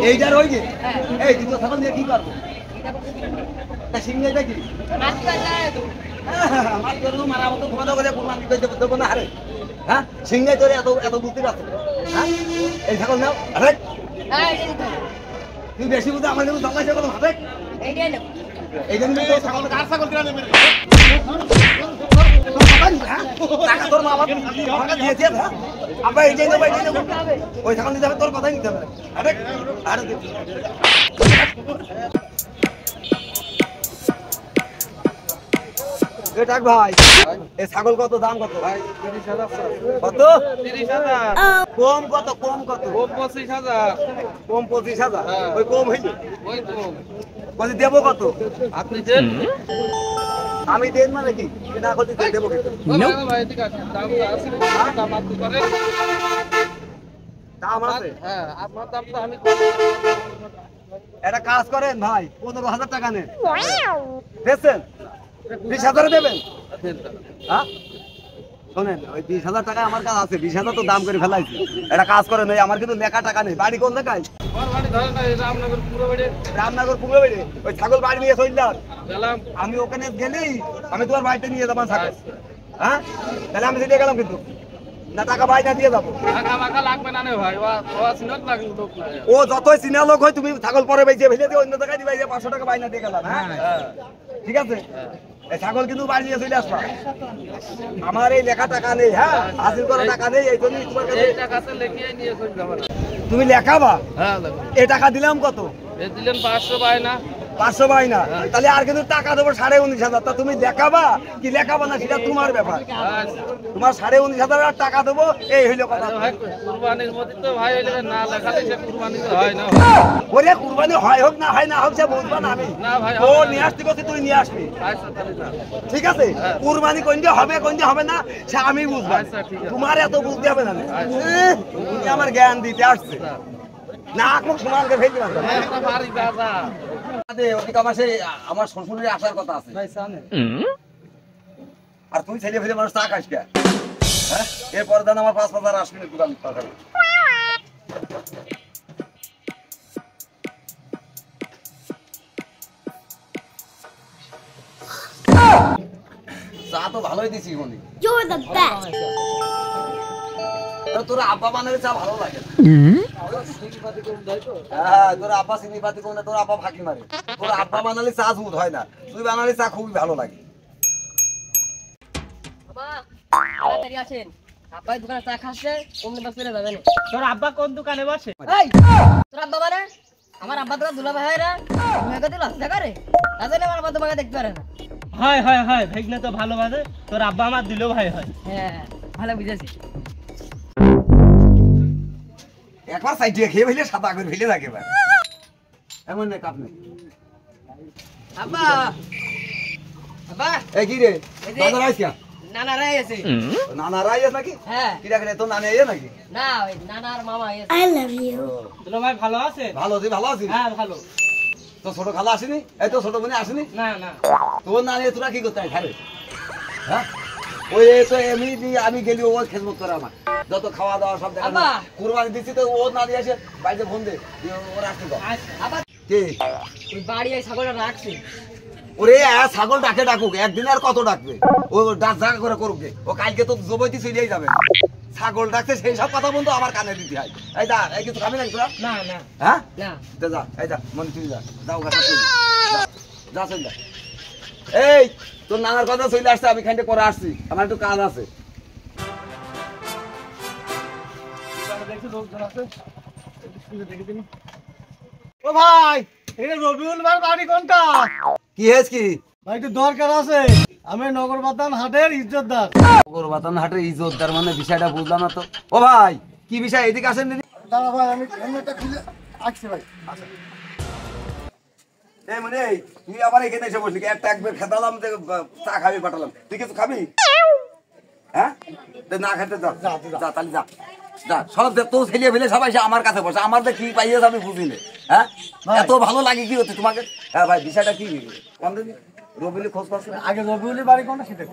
এইটার ওই যে এই দুটো ছাগল দিয়ে কি করবো সিংহে দেখি মারা মতো ঘুমাতে করে কুরবানি করতে দেবো না হারে হ্যাঁ সিংহে করে এত এত বুদ্ধি পাচ্ছ হ্যাঁ এই ছাগল নাও আরে তুই বেশি বুঝে আমার কিন্তু দরকার ছাগল হবে এই জন্য ছাগল কার ছাগল কিনা নেবে টাকা তোর মা আমাকে দিয়েছে আব্বা এই যে নেবো ওই ছাগল নিতে হবে তোর কথাই নিতে হবে আরে আরে ডাক ভাই এই ছাগল কত দাম কত ভাই 30,000 কত 30,000 কম কত কম কত কম 25,000 কম 25,000 ওই কম হইলো ওই কম কত দেব কত আপনি দেন আমি দেন মানে কি না কত দেব কত ভাই ঠিক আছে দাম আছে দাম আপনি করেন দাম আছে হ্যাঁ আপনার দাম তো আমি এটা কাজ করেন ভাই 15,000 টাকা নেন দেখছেন 20,000 দেবেন হ্যাঁ শোনেন ওই 20,000 টাকা আমার কাছে আছে 20,000 তো দাম করে ফেলাইছি এটা কাজ করেন ওই আমার কিন্তু লেখা টাকা নেই বাড়ি কোন জায়গায় আমার বাড়ি ধরেন রামনগর পুরো বাড়ি ওই ছাগল বাড়ি নিয়ে চললাম আমি ওখানে গেলেই আমি তোমার বাড়িতে নিয়ে যাবো ছাগল হ্যাঁ তাহলে আমি সেটা গেলাম কিন্তু না টাকা বাইনা দিয়ে যাবো ও যতই চিনা লোক হয় তুমি ছাগল পরে বেঁচে ফেলে দিয়ে অন্য জায়গায় দিবে 500 টাকা বাইনা দিয়ে গেলাম হ্যাঁ ঠিক আছে এই ছাগল কিন্তু বাড়ি নিয়ে চলে আসবা আমার এই লেখা টাকা নেই হ্যাঁ হাসিল করা টাকা নেই এই জন্যই তোমার কাছে এই টাকাতে লিখিয়ে নিয়ে চলে যাবা তুমি লেখাবা হ্যাঁ এই টাকা দিলাম কত এই দিলেন 500 বাইনা 500 বাইনা তাহলে আর কিন্তু টাকা দেবো 19,500 তা তুমি লেখাবা কি লেখাবা না সেটা তোমার ব্যাপার তোমার 19,500 টাকা দেবো এই হইলো কথা ভাই কুরবানির মধ্যে তো ভাই হইলে না লেখালে সে কুরবানি তো হয় না ওরে কুরবানি হয় হোক না হয় না হোক সে বুঝবা না আমি না ভাই ও নিয়ে আসতে কত তুই নিয়ে আসবি আচ্ছা তাহলে ঠিক আছে কুরবানি কোনটা হবে না সে আমি বুঝবো তোমার এত বুঝতে হবে না তুমি আমার জ্ঞান দিতে আসছে না খুব সমান করে ফেলতে পারবে পারি দাদা ওদিকে আমার শ্বশুরের আসার কথা আছে আর তুই ছেলে ফেলে মানুষ চা খাস কে হ্যাঁ এরপর দেন আমার 5,000 আসবি না দোকান চা তো ভালোই দিছি মনি তোর আব্বা বানালে চা ভালো লাগে হ্যাঁ তোর আব্বা চিনি পাতি কোন তোর আব্বা ফাঁকি মারে তোর আব্বা বানালে চা দুধ হয় না তুই বানালে চা খুবই ভালো লাগে তোর আব্বা কোন দোকানে বসে তোর আব্বা মানে আমার আব্বা তো দুলা ভাই রে লজ্জা করে তাহলে আমার আব্বা তোমাকে দেখতে পারে না হয় হয় হয় ভাইগনা তো ভালো বাজে তোর আব্বা আমার দিলো ভাই হয় হ্যাঁ ভালো বুঝেছি একবার সাইডে খেয়ে ফেলে সাদা করে ফেলে থাকে এমন না কাপ নেই আব্বা আব্বা এই কি রে দাদা রাইস নানা রাই আছে নানা রাইস নাকি হ্যাঁ কি রাখলে তো নানা এ নাকি না ওই নানার মামা আছে আই লাভ ইউ দুলা ভাই ভালো আছে ভালো তুই ভালো আছিস হ্যাঁ ভালো তো ছোট খালা আসেনি এই তো ছোট বোন আসেনি না না তোর নানি তোরা কি করতে খাবে হ্যাঁ ওই তো আমি গেলি ও খেজমত করে আমার যত খাওয়া দাওয়া সব দেখা কুরবানি দিচ্ছি তো ও নানি আসে বাইরে ফোন দে ওরা আসতে দাও আবার কে ওই বাড়ি এই ছাগলটা রাখছি ওরে ছাগল ডাকুক একদিন আর কত ডাকবে ও ডাক জায়গা করে করুক ও কালকে তো জবইতে চলেই যাবে ছাগল ডাকছে সেই সব কথা বন্ধু আমার কানে দিতে হয় এই দা এই কিছু খাবি না তোরা না না হ্যাঁ না যা এই যা মনে তুই যা যাও গাছা যা চল যা এই তোর নানার কথা চলে আসছে আমি খাইতে করে আসছি আমার একটু কাজ আছে ও ভাই এটা রবিউল ভাই বাড়ি কোনটা কি হয়েছে কি ভাই একটু দরকার আছে আমি নগরবাতান হাটের ইজ্জতদার নগরবাতান হাটের ইজ্জতদার মানে বিষয়টা বুঝলাম না তো ও ভাই কি বিষয় এদিকে আসেন দিদি দাঁড়া ভাই আমি হেলমেটটা খুলে আসছি ভাই আচ্ছা এই মানে তুই আবার এখানে এসে বসলি একটা একবার খেতালাম চা খাবি পাঠালাম তুই কিছু খাবি হ্যাঁ না খেতে যা যা তাহলে যা যা সব তো ছেলে ফেলে সবাই আমার কাছে বসে আমার কি পাইয়েছে আমি বুঝিনি হ্যাঁ এত ভালো লাগে কি হচ্ছে তোমাকে হ্যাঁ ভাই বিষয়টা কি রবিউলের খোঁজ করছে আগে রবিউলের বাড়ি কোনটা সেটা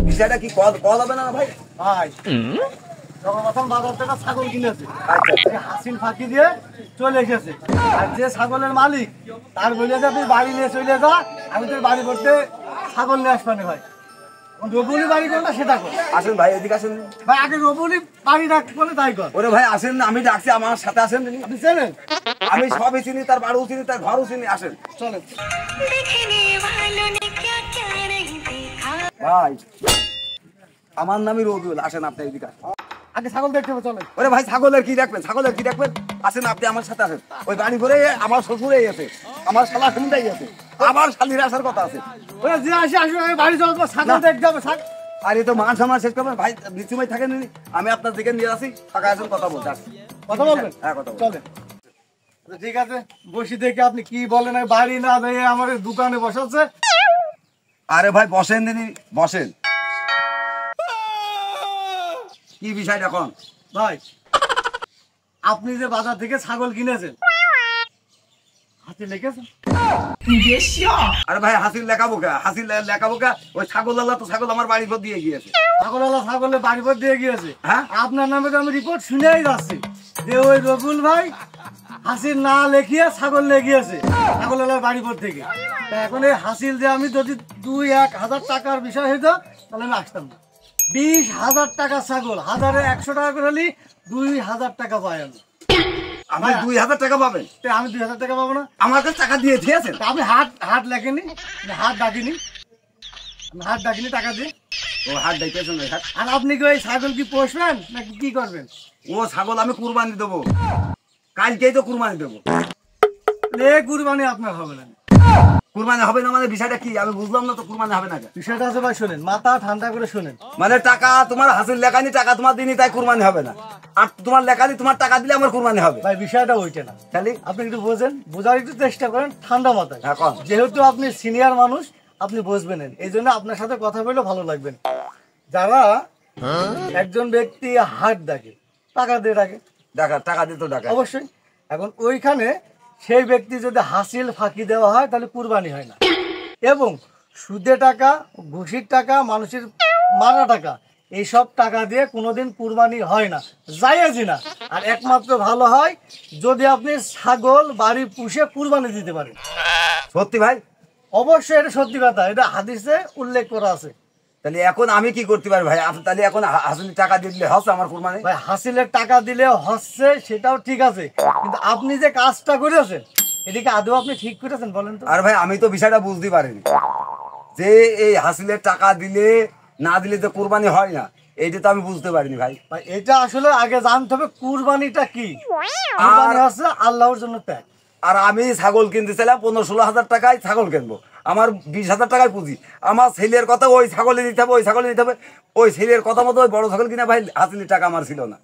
বিষয়টা কি কল হবে না ভাই? ভাই প্রথম বাজার থেকে ছাগল কিনেছে, আচ্ছা সে হাসিল ফাঁকি দিয়ে চলে এসেছে। আর যে ছাগলের মালিক তার বলে যে তুই বাড়ি নিয়ে চলে যা, আমি তোর বাড়ি করতে ছাগল নিয়ে আসবানি ভাই। রবিউলের বাড়ি কোনটা সেটা কর আসেন ভাই, এদিকে আসেন ভাই। আগে রবিউলের বাড়ি ডাক বলে তাই কর। ওরে ভাই আসেন, আমি ডাকছি, আমার সাথে আসেন। আপনি চেনেন? আমি সবই চিনি, তার বাড়িও চিনি, তার ঘরও চিনি, আসেন। চলেন ভাই আমার নামই রবিউল, আসেন আপনি এদিকে আসেন। আগে ছাগল দেখতে হবে, চলেন। ওরে ভাই ছাগলের কি দেখবেন, ছাগলের কি দেখবেন? আসেন আপনি আমার সাথে আসেন। ওই বাড়ি করে আমার শ্বশুরে আছে, আমার শালা শুনতেই আছে, আমার শালির আসার কথা আছে। ওরা যে আসে আসবে, আমি বাড়ি চলো, তোমার ছাগল দেখতে হবে। আর এই তো মান সম্মান শেষ করবেন ভাই, নিশ্চয়ই থাকেন। আমি আপনার দিকে নিয়ে আসি, টাকা আসেন, কথা বলতে আসি। কথা বলবেন? হ্যাঁ কথা বলবেন। চলেন ঠিক আছে, বসি দেখে আপনি কি বলেন। আমি বাড়ি না দিয়ে আমার এই দোকানে বসাচ্ছে। আরে ভাই বসেন দিনই, বসেন। কি বিষয়টা এখন? ভাই আপনি যে বাজার থেকে ছাগল কিনেছেন, হাতে লিখেছেন? আরে ভাই হাসিল লেখাবো কা, হাসিল লেখাবো কা? ওই ছাগল আল্লাহ তো ছাগল আমার বাড়ির পর দিয়ে গিয়েছে। ছাগলওয়ালা ছাগলের বাড়ি পর দিয়ে গিয়েছে। হ্যাঁ? আপনার নামে তো আমি রিপোর্ট শুনেই যাচ্ছি যে ওই রবিউল ভাই হাসিল না লেখিয়ে ছাগল লেগিয়েছে ছাগলওয়ালার বাড়ি পর থেকে। তা এখন এই হাসিল যে আমি যদি 2-1,000 টাকার বিষয় হইতো তাহলে আমি আসতাম না। 20,000 টাকা ছাগল, 1,100 টাকা করে হলে 2,000 টাকা পাই আমি। আমার 2,000 টাকা পাবেন? তা আমি 2,000 টাকা পাবো না? আমার কাছে টাকা দিয়ে দিয়েছেন। তা আমি হাট লেখেনি, হাট ডাকিনি, আমি হাট ডাকিনি টাকা দিয়ে। ও হাট ডাইতেছেন ওই হাট। আর আপনি কি ওই ছাগল কি পোষবেন নাকি কি করবেন? ও ছাগল আমি কুরবানি দেবো, কালকেই তো কুরবানি দেবো। কুরবানি আপনার হবে না। কুরবানি হবে না মানে বিষয়টা কি আমি বুঝলাম না তো। কুরবানি হবে না কেন? বিষয়টা আছে ভাই, শোনেন, মাথা ঠান্ডা করে শোনেন। মানে টাকা তোমার হাসিল লেখানি, টাকা তোমার দিনই, তাই কুরবানি হবে না। আর তোমার লেখানি, তোমার টাকা দিলে আমার কুরবানি হবে। ভাই বিষয়টা ওইটা না, খালি আপনি একটু বোঝেন, বোঝার একটু চেষ্টা করেন ঠান্ডা মাথায়। হ্যাঁ, কন। যেহেতু আপনি সিনিয়র মানুষ, আপনি বুঝবেন, এই জন্য আপনার সাথে কথা বলে ভালো লাগবে। যারা একজন ব্যক্তি হাট ডাকে, টাকা দিয়ে ডাকে, টাকা দিত টাকা। অবশ্যই। এখন ওইখানে সেই ব্যক্তি যদি হাসিল ফাঁকি দেওয়া হয় তাহলে কুরবানি হয় না। এবং সুদে টাকা, ঘুষির টাকা, মানুষের মারা টাকা, এইসব টাকা দিয়ে কোনোদিন কুরবানি হয় না, জায়েজই না। আর একমাত্র ভালো হয় যদি আপনি ছাগল বাড়ি পুষে কুরবানি দিতে পারেন। সত্যি ভাই? অবশ্যই, এটা সত্যি কথা, এটা হাদিসে উল্লেখ করা আছে। তাহলে এখন আমি কি করতে পারি ভাই? তাহলে এখন হাসিল টাকা দিলে হচ্ছে আমার কুরবানি? ভাই হাসিলের টাকা দিলে হচ্ছে, সেটাও ঠিক আছে, কিন্তু আপনি যে কাজটা করেছেন এদিকে আদৌ আপনি ঠিক করেছেন বলেন তো? আর ভাই আমি তো বিষয়টা বুঝতে পারিনি যে এই হাসিলের টাকা দিলে না দিলে তো কুরবানি হয় না, এইটা তো আমি বুঝতে পারিনি ভাই। ভাই এটা আসলে আগে জানতে হবে কুরবানিটা কি। কুরবানি হচ্ছে আল্লাহর জন্য ত্যাগ। আর আমি ছাগল কিনতে চাইলাম 15-16 হাজার টাকায় ছাগল কিনবো, আমার 20,000 টাকায় পুঁজি। আমার ছেলের কথা ওই ছাগলে নিতে হবে, ওই ছাগলে নিতে হবে, ওই ছেলের কথা মতো ওই বড় ছাগল কিনা ভাই হাসিলের টাকা আমার ছিল না।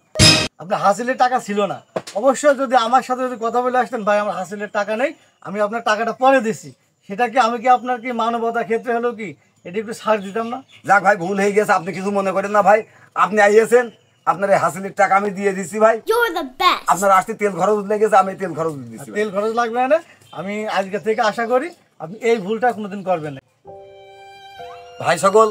আপনার হাসিলের টাকা ছিল না, অবশ্যই যদি আমার সাথে যদি কথা বলে আসতেন ভাই আমার হাসিলের টাকা নেই, আমি আপনার টাকাটা পরে দিচ্ছি, সেটা কি আমি কি আপনার কি মানবতা ক্ষেত্রে হলো কি এটা একটু ছাড় দিতাম না? যাক ভাই ভুল হয়ে গেছে, আপনি কিছু মনে করেন না ভাই। আপনি আইয়েছেন, আপনার এই হাসিলের টাকা আমি দিয়ে দিচ্ছি ভাই। আপনার আসতে তেল খরচ লেগেছে, আমি তেল খরচ দিচ্ছি। তেল খরচ লাগবে না, আমি আজকে থেকে আশা করি আপনি এই ভুলটা কোনোদিন করবেন না। ভাই সকল,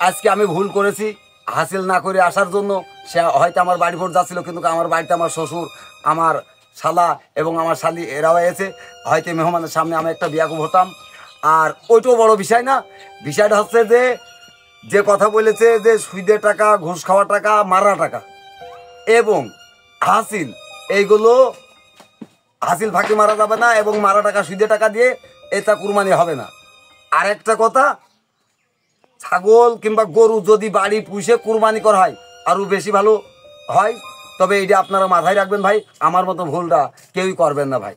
আজকে আমি ভুল করেছি হাসিল না করে আসার জন্য। সে হয়তো আমার বাড়ি পর যাচ্ছিল, কিন্তু আমার বাড়িতে আমার শ্বশুর, আমার শালা এবং আমার শালি এরাও এসে, হয়তো মেহমানের সামনে আমি একটা বিয়াকুব হতাম। আর ওইটাও বড় বিষয় না, বিষয়টা হচ্ছে যে কথা বলেছে যে সুদের টাকা, ঘুষ খাওয়া টাকা, মারা টাকা এবং হাসিল, এইগুলো হাসিল ফাঁকি মারা যাবে না এবং মারা টাকা, সুদের টাকা দিয়ে এটা কুরবানি হবে না। আরেকটা কথা, ছাগল কিংবা গরু যদি বাড়ি পুষে কুরবানি করা হয় আরও বেশি ভালো হয়। তবে এইটা আপনারা মাথায় রাখবেন ভাই, আমার মতো ভুলটা কেউই করবেন না ভাই।